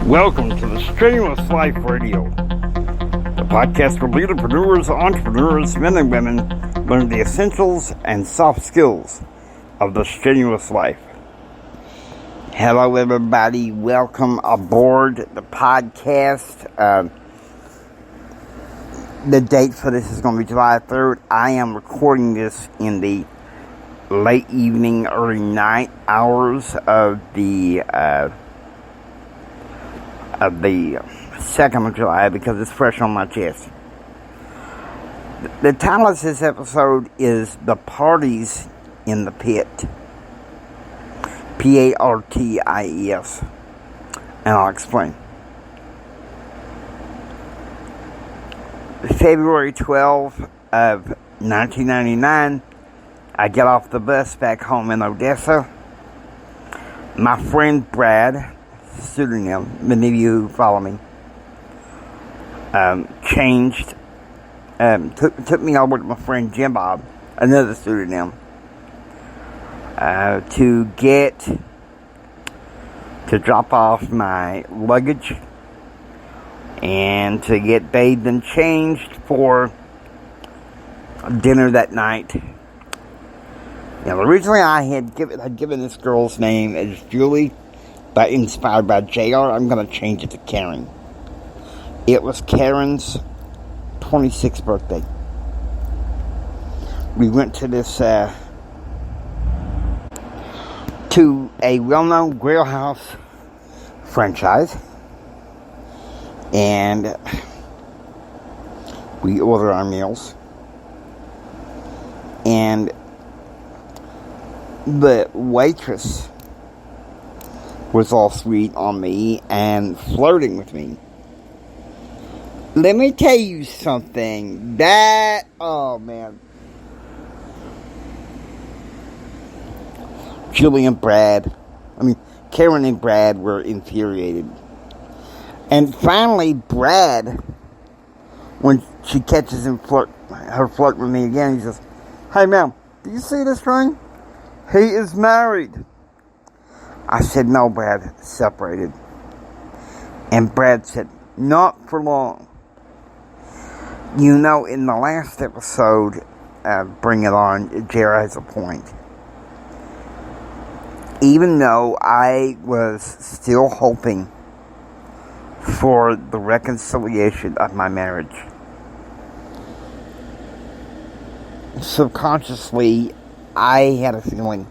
Welcome to the Strenuous Life Radio, the podcast for leaderpreneurs, entrepreneurs, men and women learn the essentials and soft skills of the strenuous life. Hello, everybody. Welcome aboard the podcast. The date for this is going to be July 3rd. I am recording this in the late evening, early night hours of the 2nd of July because it's fresh on my chest. The title of this episode is The Parties in the Pit. P-A-R-T-I-E-S. And I'll explain. February 12th of 1999, I get off the bus back home in Odessa. My friend Brad, pseudonym, many of you who follow me, took me over to my friend Jim Bob, another pseudonym, to drop off my luggage and to get bathed and changed for dinner that night. Now, originally I had given this girl's name as Julie, but inspired by JR, I'm going to change it to Karen. It was Karen's 26th birthday. We went to this, to a well-known grill house franchise, and we ordered our meals, and the waitress was all sweet on me and flirting with me. Let me tell you something. Oh man. Karen and Brad were infuriated. And finally, Brad, when she catches him her flirt with me again, he says, "Hey ma'am, do you see this ring? He is married." I said, "No, Brad, separated." And Brad said, "Not for long." You know, in the last episode, Bring It On, Jared has a point. Even though I was still hoping for the reconciliation of my marriage, subconsciously, I had a feeling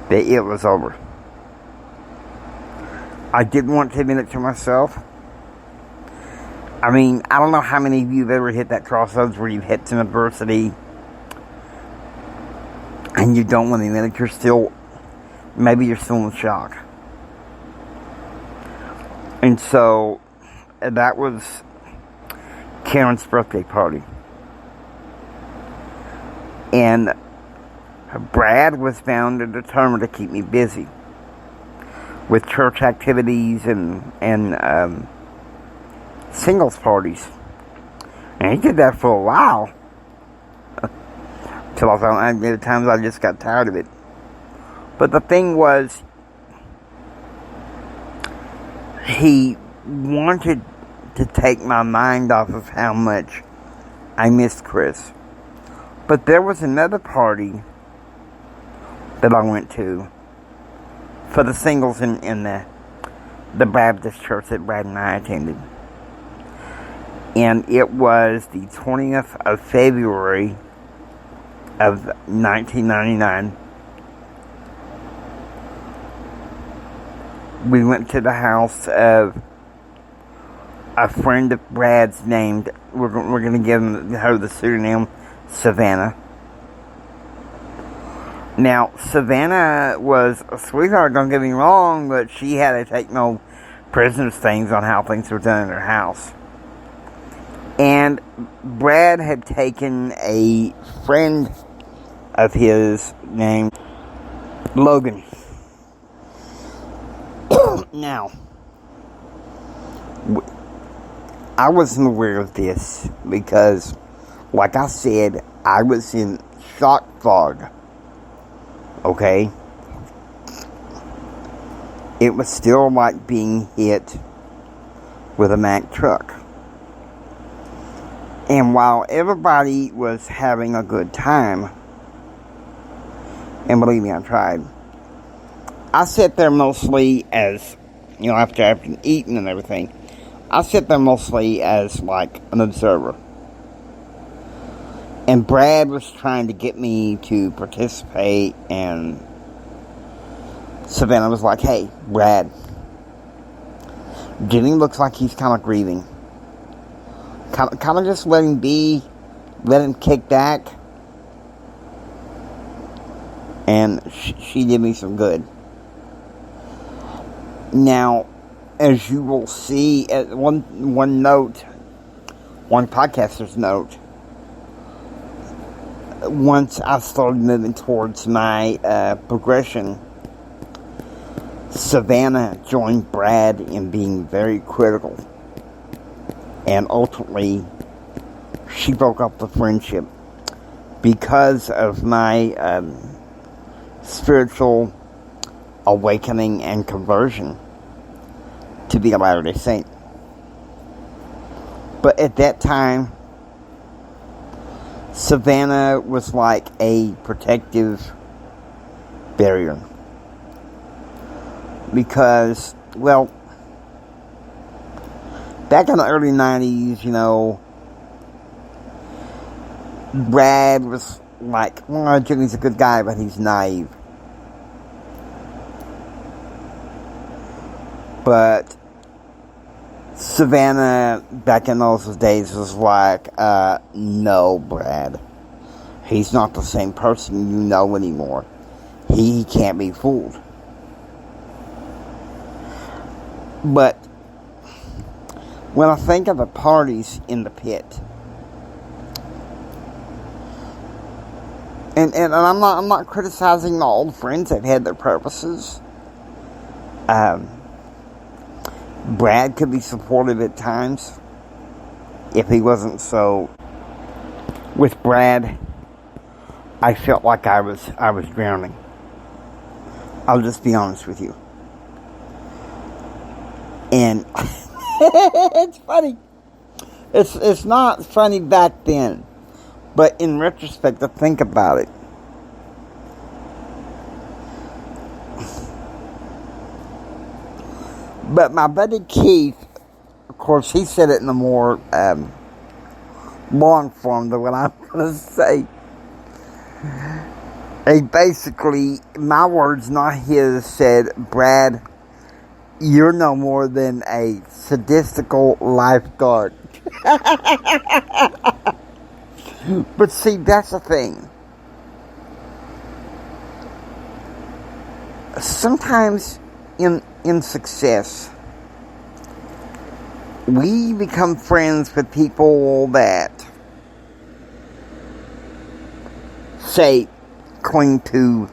that it was over. I didn't want to admit it to myself. I mean, I don't know how many of you have ever hit that crossroads where you've hit some adversity and you don't want to admit it. Maybe you're still in shock. And so, that was Karen's birthday party. And Brad was bound and determined to keep me busy with church activities and singles parties. And he did that for a while. Till I found at times I just got tired of it. But the thing was, he wanted to take my mind off of how much I missed Chris. But there was another party that I went to for the singles in the Baptist church that Brad and I attended. And it was the 20th of February of 1999. We went to the house of a friend of Brad's named, we're going to give her the pseudonym Savannah. Now, Savannah was a sweetheart, don't get me wrong, but she had to take no prisoners things on how things were done in her house. And Brad had taken a friend of his named Logan. Now, I wasn't aware of this because, like I said, I was in shock fog. Okay? it was still like being hit with a Mack truck. And while everybody was having a good time, and believe me, I tried, I sat there mostly as, after I've eaten and everything, I sit there mostly as like an observer. And Brad was trying to get me to participate, and Savannah was like, hey, Brad, Jimmy looks like he's kind of grieving. Kind of just let him be, let him kick back. And she did me some good. Now, as you will see, at one podcaster's note, once I started moving towards my progression, Savannah joined Brad in being very critical. And ultimately, she broke up the friendship because of my spiritual awakening and conversion to be a Latter-day Saint. But at that time, Savannah was like a protective barrier. Because, well, back in the early 90s, Brad was like, well, Jimmy's a good guy, but he's naive. But Savannah, back in those days, was like, no, Brad. He's not the same person you know anymore. He can't be fooled. But when I think of the parties in the pit, and I'm not criticizing my old friends. They've had their purposes. Brad could be supportive at times if he wasn't so. With Brad, I felt like I was drowning. I'll just be honest with you. And it's funny. It's not funny back then, but in retrospect, to think about it. But my buddy Keith, of course, he said it in a more long form than what I'm going to say. He basically, my words, not his, said, Brad, you're no more than a sadistical lifeguard. But see, that's the thing. Sometimes in success, we become friends with people that say, cling to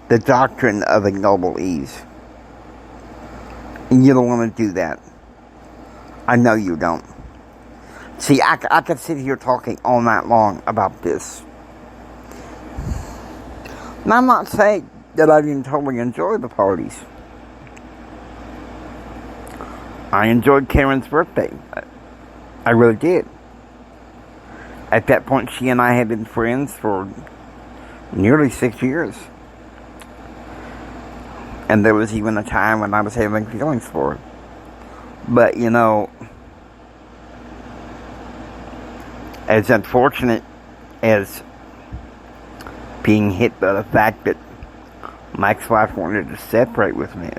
the doctrine of ignoble ease. And you don't want to do that. I know you don't. See, I could sit here talking all night long about this. And I'm not saying that I didn't totally enjoy the parties. I enjoyed Karen's birthday. I really did. At that point, she and I had been friends for nearly 6 years. And there was even a time when I was having feelings for her. But, as unfortunate as being hit by the fact that my ex-wife wanted to separate with me,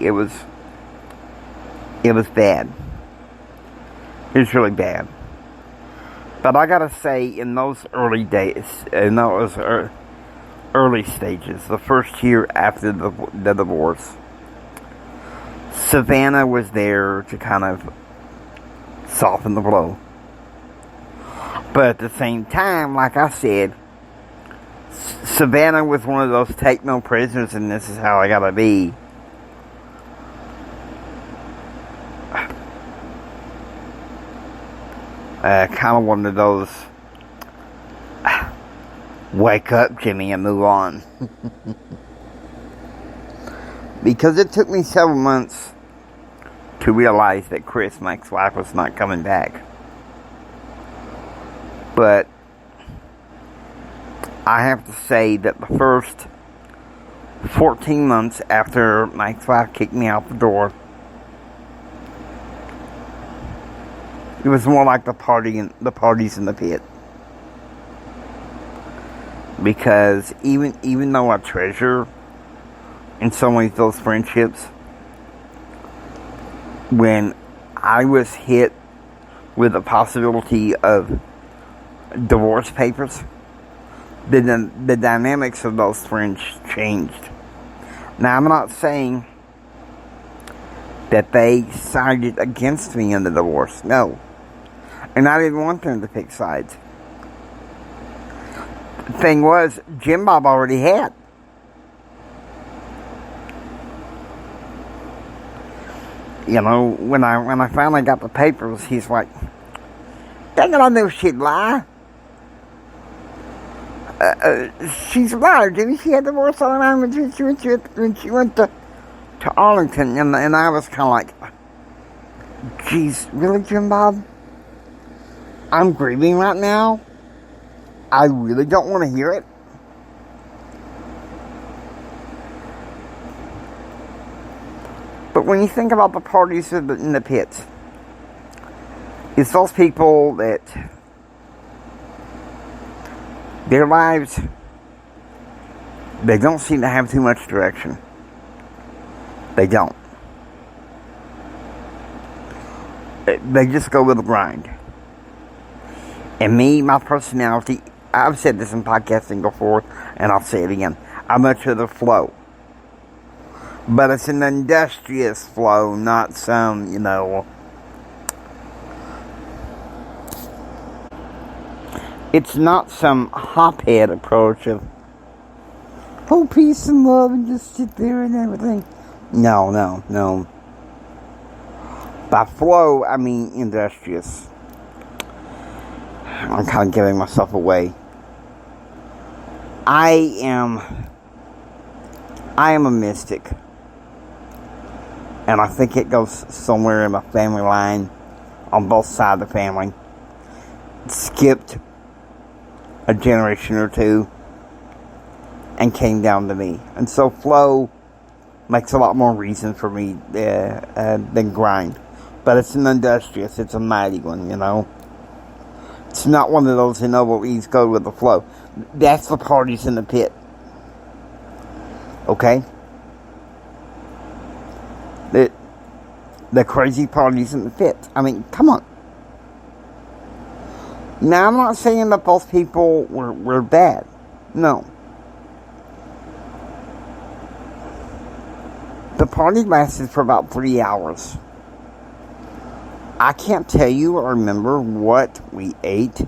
it was bad. It was really bad. But I gotta say, in those early days, in those early stages, the first year after the divorce, Savannah was there to kind of soften the blow. But at the same time, like I said, Savannah was one of those take no prisoners and this is how I gotta be. Kind of one of those wake up, Jimmy, and move on. Because it took me several months to realize that Chris, my ex-wife, was not coming back. But I have to say that the first 14 months after my ex-wife kicked me out the door, it was more like the parties in the pit. Because even though I treasure in some ways those friendships, when I was hit with the possibility of divorce papers, the dynamics of those friends changed. Now, I'm not saying that they sided against me in the divorce. No. And I didn't want them to pick sides. The thing was, Jim Bob already had. You know, when I finally got the papers, he's like, dang it, I knew she'd lie. She's a liar, Jimmy. She had divorce all the time when she went to Arlington. And I was kind of like, geez, really, Jim Bob? I'm grieving right now. I really don't want to hear it. But when you think about the parties in the pits, it's those people that their lives, they don't seem to have too much direction. They don't. They just go with the grind. And me, my personality, I've said this in podcasting before, and I'll say it again. I'm much of the flow. But it's an industrious flow, not some, it's not some hophead approach of, oh, peace and love, and just sit there and everything. No. By flow, I mean industrious. I'm kind of giving myself away. I am a mystic. And I think it goes somewhere in my family line, on both sides of the family. Skipped a generation or two and came down to me. And so flow makes a lot more reason for me than grind. But it's an industrious, it's a mighty one, It's not one of those ennoble East go with the flow. That's the parties in the pit. Okay? The crazy parties in the pit. I mean, come on. Now, I'm not saying that those people were bad. No. The party lasted for about 3 hours. I can't tell you or remember what we ate.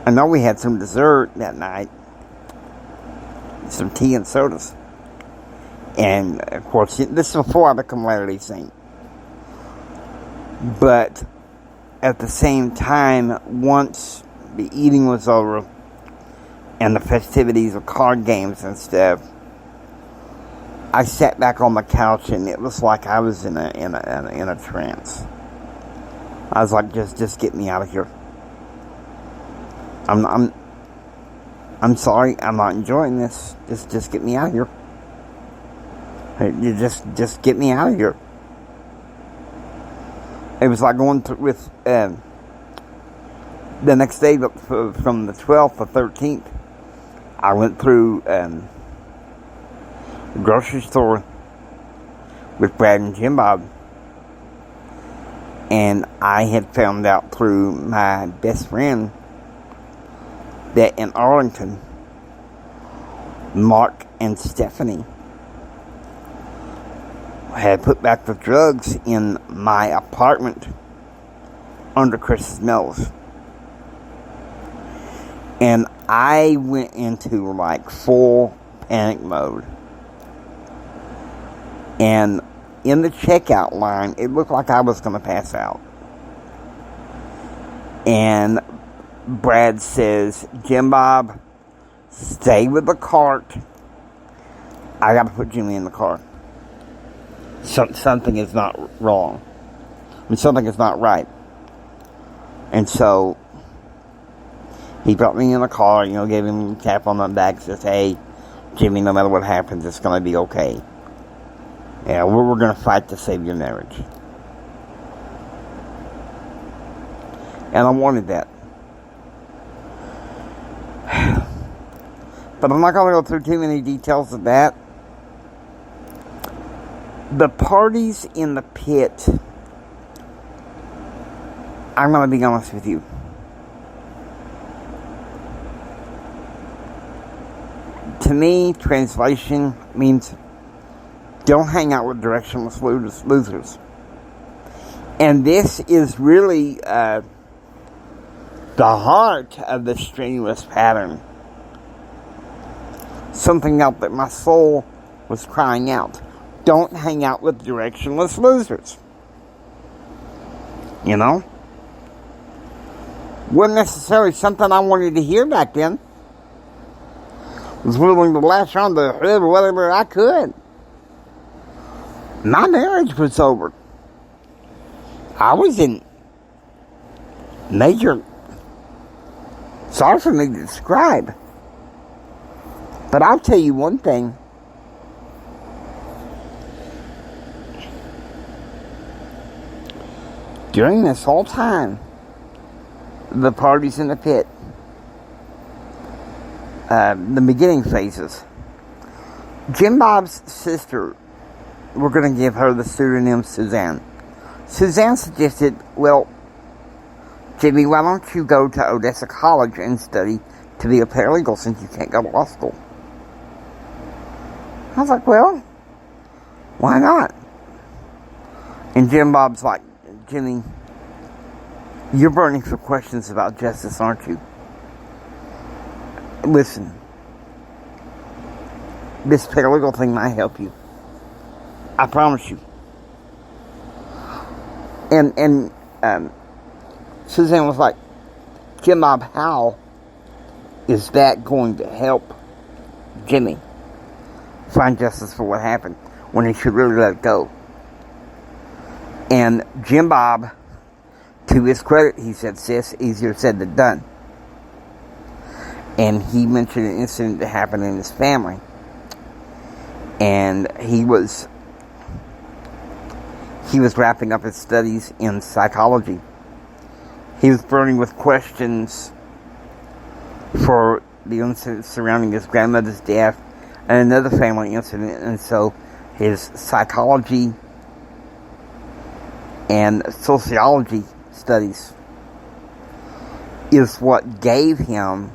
I know we had some dessert that night. Some tea and sodas. And, of course, this is before I become Latter-day Saint. But, at the same time, once the eating was over, and the festivities of card games and stuff, I sat back on the couch, and it was like I was in a trance. I was like, just get me out of here. I'm sorry, I'm not enjoying this. Just get me out of here. You just get me out of here. It was like going through with the next day, from the 12th to 13th. I went through the grocery store with Brad and Jim Bob, and I had found out through my best friend that in Arlington, Mark and Stephanie had put back the drugs in my apartment under Chris's nose. And I went into like full panic mode. And in the checkout line, it looked like I was going to pass out. And Brad says, Jim Bob, stay with the cart. I got to put Jimmy in the car. Something is not wrong. I mean, something is not right. And so he brought me in the car, gave him a tap on the back, says, hey, Jimmy, no matter what happens, it's going to be okay. Yeah, we're going to fight to save your marriage. And I wanted that. But I'm not going to go through too many details of that. The parties in the pit, I'm going to be honest with you. To me, translation means don't hang out with directionless losers. And this is really the heart of the strenuous pattern. Something else that my soul was crying out. Don't hang out with directionless losers. Wasn't necessarily something I wanted to hear back then. I was willing to lash on to whatever I could. My marriage was over. I was in major... Sorry for me to describe. But I'll tell you one thing. During this whole time, the parties in the pit, the beginning phases, Jim Bob's sister, we're going to give her the pseudonym Suzanne. Suzanne suggested, well, Jimmy, why don't you go to Odessa College and study to be a paralegal since you can't go to law school? I was like, well, why not? And Jim Bob's like, Jimmy, you're burning for questions about justice, aren't you? Listen, this paralegal thing might help you. I promise you. And Suzanne was like, Jim Bob, how is that going to help Jimmy find justice for what happened when he should really let it go? And Jim Bob, to his credit, he said, sis, easier said than done. And he mentioned an incident that happened in his family. And he was wrapping up his studies in psychology. He was burning with questions for the incident surrounding his grandmother's death and another family incident. And so his psychology and sociology studies is what gave him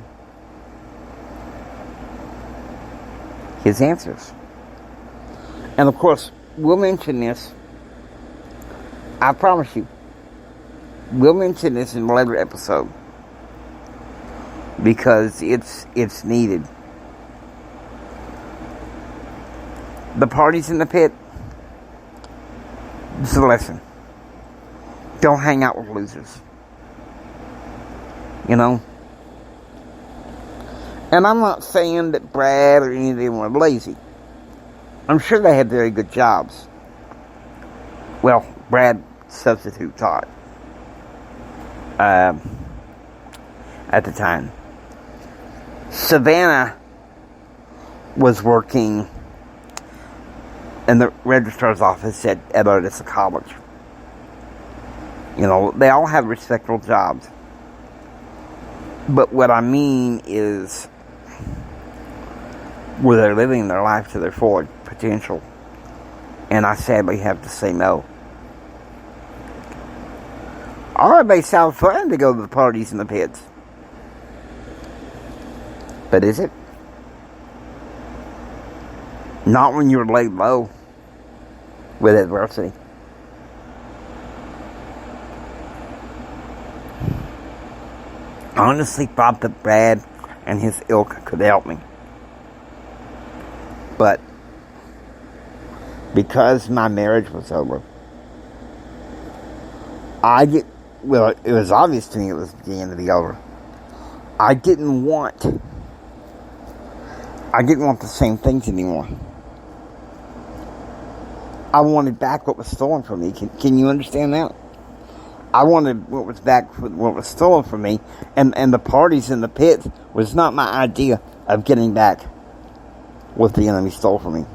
his answers. And of course, we'll mention this. I promise you. We'll mention this in a later episode. Because it's needed. The parties in the pit. It's a lesson. Don't hang out with losers. And I'm not saying that Brad or any of them were lazy. I'm sure they had very good jobs. Well, Brad substitute taught at the time. Savannah was working in the registrar's office at Odessa College. They all have respectable jobs. But what I mean is, were they living their life to their full potential? And I sadly have to say no. All right, may sound fun to go to the parties in the pits. But is it? Not when you're laid low with adversity. I honestly thought that Brad and his ilk could help me. But because my marriage was over, it was obvious to me it was beginning to be over. I didn't want the same things anymore. I wanted back what was stolen from me. Can you understand that? I wanted what was back, what was stolen from me, and the parties in the pit was not my idea of getting back what the enemy stole from me.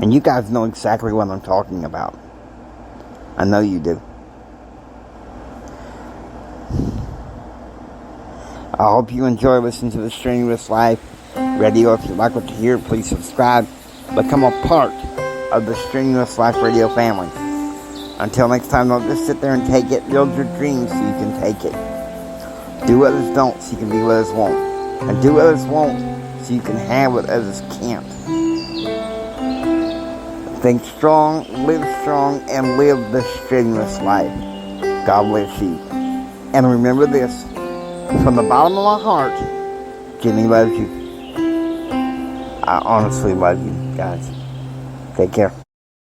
And you guys know exactly what I'm talking about. I know you do. I hope you enjoy listening to the Strenuous Life Radio. If you like what you hear, please subscribe. Become a part of the Strenuous Life Radio family. Until next time, don't just sit there and take it. Build your dreams so you can take it. Do what others don't so you can be what others won't. And do what others won't so you can have what others can't. Think strong, and live the strenuous life. God bless you. And remember this, from the bottom of my heart, Jimmy loves you. I honestly love you, guys. Take care.